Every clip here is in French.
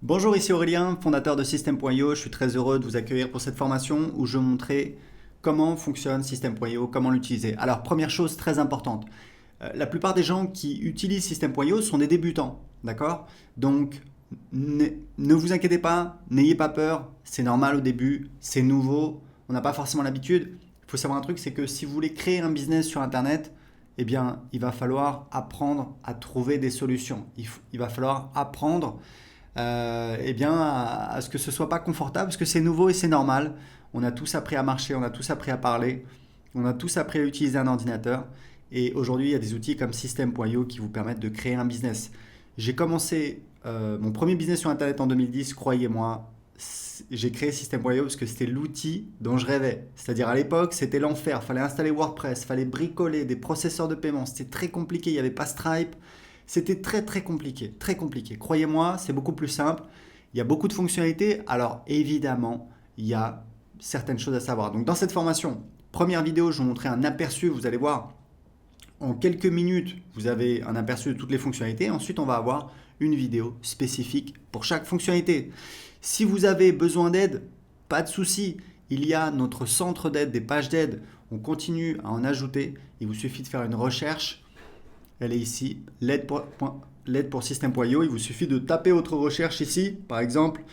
Bonjour, ici Aurélien, fondateur de System.io. Je suis très heureux de vous accueillir pour cette formation où je vais montrer comment fonctionne System.io, comment l'utiliser. Alors, première chose très importante, la plupart des gens qui utilisent System.io sont des débutants, d'accord? Donc, ne vous inquiétez pas, n'ayez pas peur, c'est normal au début, c'est nouveau, on n'a pas forcément l'habitude. Il faut savoir un truc, c'est que si vous voulez créer un business sur Internet, eh bien, il va falloir apprendre à trouver des solutions. Il va falloir apprendre eh bien, à ce que ce soit pas confortable, parce que c'est nouveau et c'est normal. On a tous appris à marcher, on a tous appris à parler, on a tous appris à utiliser un ordinateur. Et aujourd'hui, il y a des outils comme System.io qui vous permettent de créer un business. J'ai commencé mon premier business sur Internet en 2010, croyez-moi. J'ai créé System.io parce que c'était l'outil dont je rêvais. C'est-à-dire à l'époque, c'était l'enfer. Il fallait installer WordPress, il fallait bricoler des processeurs de paiement. C'était très compliqué, il n'y avait pas Stripe. C'était très très compliqué, très compliqué. Croyez-moi, c'est beaucoup plus simple. Il y a beaucoup de fonctionnalités. Alors évidemment, il y a certaines choses à savoir. Donc dans cette formation, première vidéo, je vais vous montrer un aperçu. Vous allez voir, en quelques minutes, vous avez un aperçu de toutes les fonctionnalités. Ensuite, on va avoir une vidéo spécifique pour chaque fonctionnalité. Si vous avez besoin d'aide, pas de souci. Il y a notre centre d'aide, des pages d'aide. On continue à en ajouter. Il vous suffit de faire une recherche. Elle est ici, l'aide pour System.io. Il vous suffit de taper votre recherche ici, par exemple,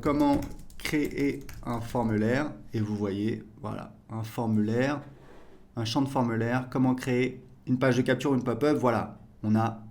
comment créer un formulaire. Et vous voyez, voilà, un formulaire, un champ de formulaire, comment créer une page de capture, une pop-up. Voilà, on a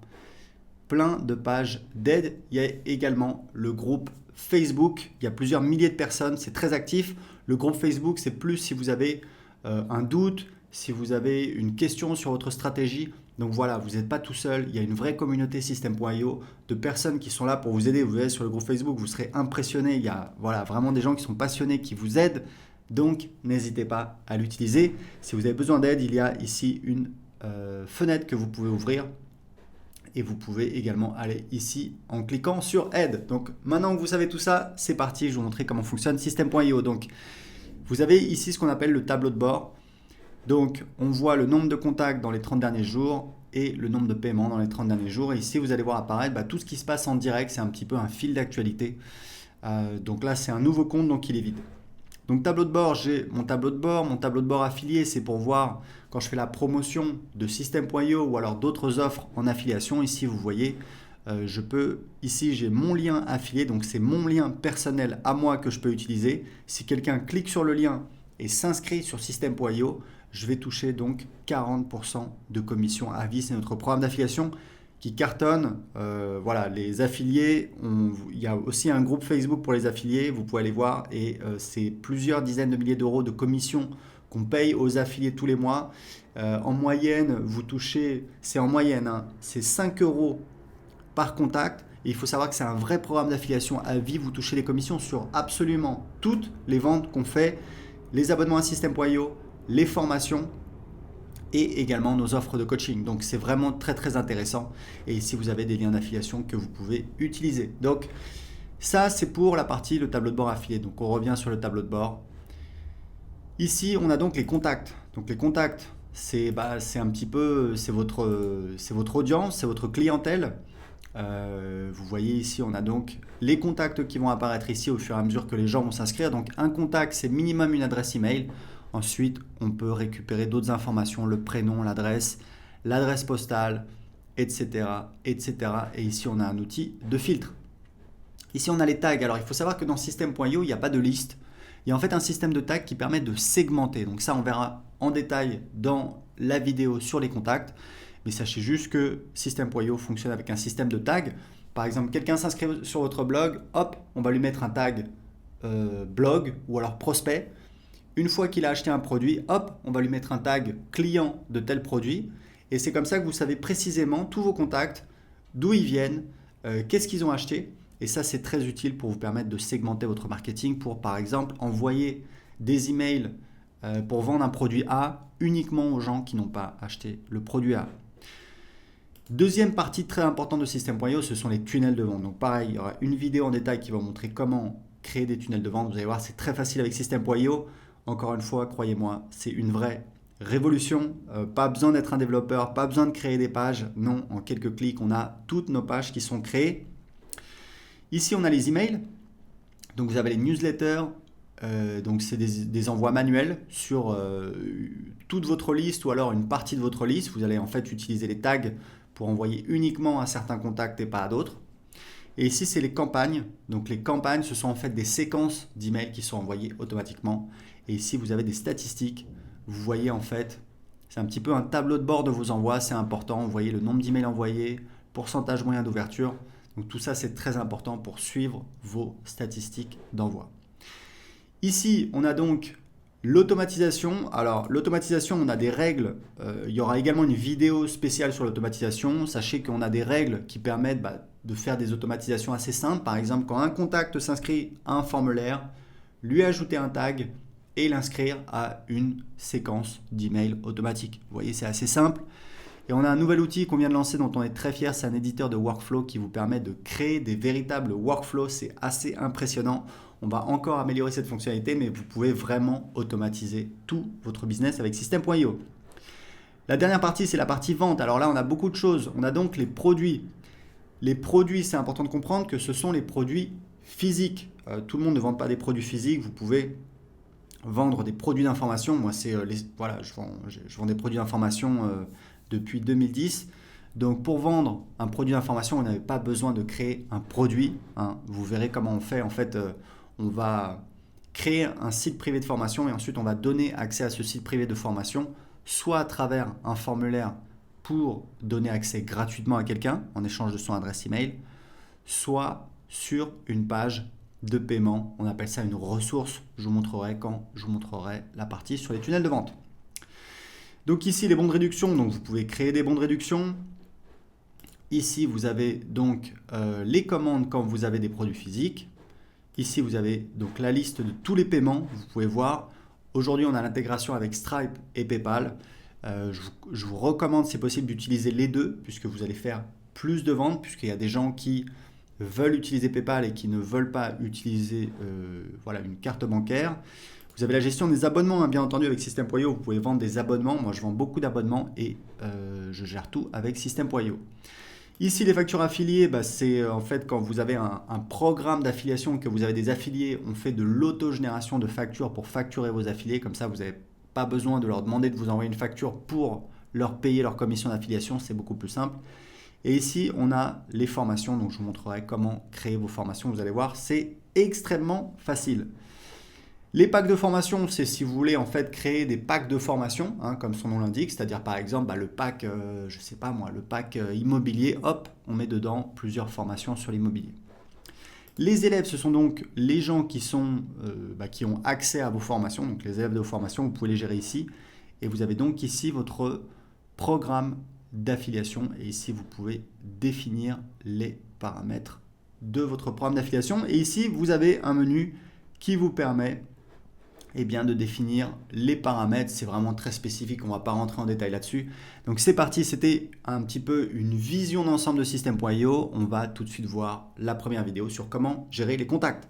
plein de pages d'aide. Il y a également le groupe Facebook. Il y a plusieurs milliers de personnes, c'est très actif. Le groupe Facebook, c'est plus si vous avez un doute, si vous avez une question sur votre stratégie. Donc voilà, vous n'êtes pas tout seul, il y a une vraie communauté System.io de personnes qui sont là pour vous aider. Vous allez sur le groupe Facebook, vous serez impressionné. Il y a voilà, vraiment des gens qui sont passionnés, qui vous aident. Donc n'hésitez pas à l'utiliser. Si vous avez besoin d'aide, il y a ici une fenêtre que vous pouvez ouvrir. Et vous pouvez également aller ici en cliquant sur aide. Donc maintenant que vous savez tout ça, c'est parti, je vais vous montrer comment fonctionne System.io. Donc vous avez ici ce qu'on appelle le tableau de bord. Donc, on voit le nombre de contacts dans les 30 derniers jours et le nombre de paiements dans les 30 derniers jours. Et ici, vous allez voir apparaître tout ce qui se passe en direct. C'est un petit peu un fil d'actualité. Donc là, c'est un nouveau compte, donc il est vide. Donc, tableau de bord, j'ai mon tableau de bord. Mon tableau de bord affilié, c'est pour voir quand je fais la promotion de System.io ou alors d'autres offres en affiliation. Ici, vous voyez, ici, j'ai mon lien affilié. Donc, c'est mon lien personnel à moi que je peux utiliser. Si quelqu'un clique sur le lien et s'inscrit sur System.io, je vais toucher donc 40% de commission à vie. C'est notre programme d'affiliation qui cartonne. Voilà, les affiliés, il y a aussi un groupe Facebook pour les affiliés, vous pouvez aller voir, et c'est plusieurs dizaines de milliers d'euros de commissions qu'on paye aux affiliés tous les mois. En moyenne, vous touchez, c'est en moyenne, hein, c'est 5 euros par contact. Et il faut savoir que c'est un vrai programme d'affiliation à vie. Vous touchez les commissions sur absolument toutes les ventes qu'on fait, les abonnements à System.io, les formations et également nos offres de coaching. Donc c'est vraiment très très intéressant. Et ici vous avez des liens d'affiliation que vous pouvez utiliser. Donc ça c'est pour la partie le tableau de bord affilié. Donc on revient sur le tableau de bord. Ici on a donc les contacts. Donc les contacts c'est un petit peu c'est votre audience, c'est votre clientèle. Vous voyez ici on a donc les contacts qui vont apparaître ici au fur et à mesure que les gens vont s'inscrire. Donc un contact c'est minimum une adresse email. Ensuite, on peut récupérer d'autres informations, le prénom, l'adresse postale, etc., etc. Et ici, on a un outil de filtre. Ici, on a les tags. Alors, il faut savoir que dans System.io, il n'y a pas de liste. Il y a en fait un système de tags qui permet de segmenter. Donc ça, on verra en détail dans la vidéo sur les contacts. Mais sachez juste que System.io fonctionne avec un système de tags. Par exemple, quelqu'un s'inscrit sur votre blog, hop, on va lui mettre un tag blog ou alors prospect. Une fois qu'il a acheté un produit, hop, on va lui mettre un tag client de tel produit. Et c'est comme ça que vous savez précisément tous vos contacts, d'où ils viennent, qu'est-ce qu'ils ont acheté. Et ça, c'est très utile pour vous permettre de segmenter votre marketing pour, par exemple, envoyer des emails pour vendre un produit A uniquement aux gens qui n'ont pas acheté le produit A. Deuxième partie très importante de System.io, ce sont les tunnels de vente. Donc pareil, il y aura une vidéo en détail qui va vous montrer comment créer des tunnels de vente. Vous allez voir, c'est très facile avec System.io. Encore une fois, croyez-moi, c'est une vraie révolution. Pas besoin d'être un développeur, pas besoin de créer des pages. Non, en quelques clics, on a toutes nos pages qui sont créées. Ici, on a les emails. Donc, vous avez les newsletters. Donc, c'est des envois manuels sur toute votre liste ou alors une partie de votre liste. Vous allez en fait utiliser les tags pour envoyer uniquement à certains contacts et pas à d'autres. Et ici, c'est les campagnes. Donc, les campagnes, ce sont en fait des séquences d'emails qui sont envoyées automatiquement. Et ici, vous avez des statistiques. Vous voyez en fait, c'est un petit peu un tableau de bord de vos envois. C'est important. Vous voyez le nombre d'emails envoyés, pourcentage moyen d'ouverture. Donc, tout ça, c'est très important pour suivre vos statistiques d'envoi. Ici, on a donc l'automatisation. Alors, l'automatisation, on a des règles. Il y aura également une vidéo spéciale sur l'automatisation. Sachez qu'on a des règles qui permettent de faire des automatisations assez simples. Par exemple, quand un contact s'inscrit à un formulaire, lui ajouter un tag et l'inscrire à une séquence d'emails automatique. Vous voyez, c'est assez simple. Et on a un nouvel outil qu'on vient de lancer dont on est très fier. C'est un éditeur de workflow qui vous permet de créer des véritables workflows. C'est assez impressionnant. On va encore améliorer cette fonctionnalité, mais vous pouvez vraiment automatiser tout votre business avec System.io. La dernière partie, c'est la partie vente. Alors là, on a beaucoup de choses. On a donc les produits. Les produits, c'est important de comprendre que ce sont les produits physiques. Tout le monde ne vend pas des produits physiques. Vous pouvez vendre des produits d'information. Moi, je vends des produits d'information depuis 2010. Donc, pour vendre un produit d'information, vous n'avez pas besoin de créer un produit. Vous verrez comment on fait. En fait, on va créer un site privé de formation et ensuite, on va donner accès à ce site privé de formation, soit à travers un formulaire pour donner accès gratuitement à quelqu'un en échange de son adresse email, soit sur une page de paiement. On appelle ça une ressource. Je vous montrerai quand je vous montrerai la partie sur les tunnels de vente. Donc ici, les bons de réduction. Donc vous pouvez créer des bons de réduction. Ici, vous avez donc les commandes quand vous avez des produits physiques. Ici, vous avez donc la liste de tous les paiements. Vous pouvez voir. Aujourd'hui, on a l'intégration avec Stripe et PayPal. Je vous recommande, si possible, d'utiliser les deux puisque vous allez faire plus de ventes, puisqu'il y a des gens qui veulent utiliser PayPal et qui ne veulent pas utiliser une carte bancaire. Vous avez la gestion des abonnements, bien entendu, avec System.io. Vous pouvez vendre des abonnements. Moi, je vends beaucoup d'abonnements et je gère tout avec System.io. Ici, les factures affiliées, c'est en fait quand vous avez un programme d'affiliation, que vous avez des affiliés, on fait de l'autogénération de factures pour facturer vos affiliés. Comme ça, vous n'avez pas besoin de leur demander de vous envoyer une facture pour leur payer leur commission d'affiliation. C'est beaucoup plus simple. Et ici, on a les formations. Donc, je vous montrerai comment créer vos formations. Vous allez voir, c'est extrêmement facile. Les packs de formation, c'est si vous voulez en fait créer des packs de formation, comme son nom l'indique, c'est-à-dire par exemple le pack, le pack immobilier, hop, on met dedans plusieurs formations sur l'immobilier. Les élèves, ce sont donc les gens qui ont accès à vos formations, donc les élèves de vos formations, vous pouvez les gérer ici. Et vous avez donc ici votre programme d'affiliation et ici vous pouvez définir les paramètres de votre programme d'affiliation. Et ici, vous avez un menu qui vous permet de définir les paramètres. C'est vraiment très spécifique, on ne va pas rentrer en détail là-dessus. Donc c'est parti, c'était un petit peu une vision d'ensemble de System.io. On va tout de suite voir la première vidéo sur comment gérer les contacts.